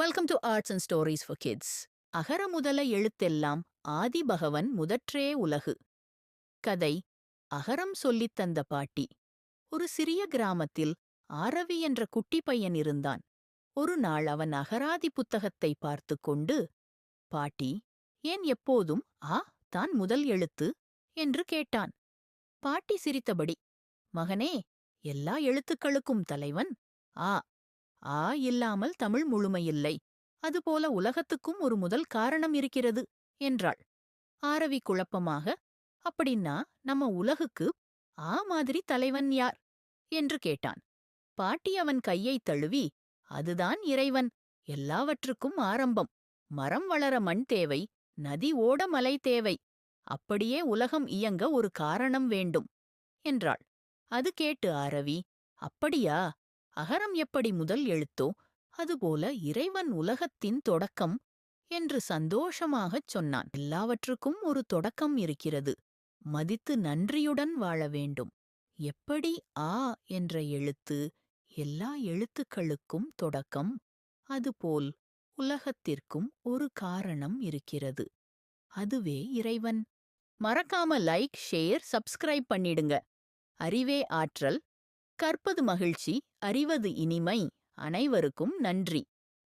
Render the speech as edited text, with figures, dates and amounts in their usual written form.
Welcome to arts and stories for kids. அகர முதல எழுத்தெல்லாம் ஆதி பகவன் முதற்றே உலகு. கதை அகரம் சொல்லித் தந்த பாட்டி. ஒரு சிறிய கிராமத்தில் ஆரவி என்ற குட்டி பையன் இருந்தான். ஒரு நாள் அவன் அகராதி புத்தகத்தை பார்த்து கொண்டு, பாட்டி, ஏன் எப்போதும் ஆ தான் முதல் எழுத்து என்று கேட்டான். பாட்டி சிரித்தபடி, மகனே, எல்லா எழுத்துக்களுக்கும் தலைவன் ஆ. ஆ இல்லாமல் தமிழ் முழுமையில்லை. அதுபோல உலகத்துக்கும் ஒரு முதல் காரணம் இருக்கிறது என்றாள். ஆரவி குழப்பமாக, அப்படின்னா நம்ம உலகுக்கு ஆ மாதிரி தலைவன் யார் என்று கேட்டான். பாட்டி அவன் கையைத் தழுவி, அதுதான் இறைவன், எல்லாவற்றுக்கும் ஆரம்பம். மரம் வளர மண் தேவை, நதி ஓட மலை தேவை, அப்படியே உலகம் இயங்க ஒரு காரணம் வேண்டும் என்றாள். அது கேட்டு ஆரவி, அப்படியா, அகரம் எப்படி முதல் எழுத்தோ அதுபோல இறைவன் உலகத்தின் தொடக்கம் என்று சந்தோஷமாகச் சொன்னான். எல்லாவற்றுக்கும் ஒரு தொடக்கம் இருக்கிறது. மதித்து நன்றியுடன் வாழ வேண்டும். எப்படி ஆ என்ற எழுத்து எல்லா எழுத்துக்களுக்கும் தொடக்கம், அதுபோல் உலகத்திற்கும் ஒரு காரணம் இருக்கிறது. அதுவே இறைவன். மறக்காம லைக், ஷேர், சப்ஸ்கிரைப் பண்ணிடுங்க. அறிவே ஆற்றல், கற்பது மகிழ்ச்சி, அறிவது இனிமை. அனைவருக்கும் நன்றி.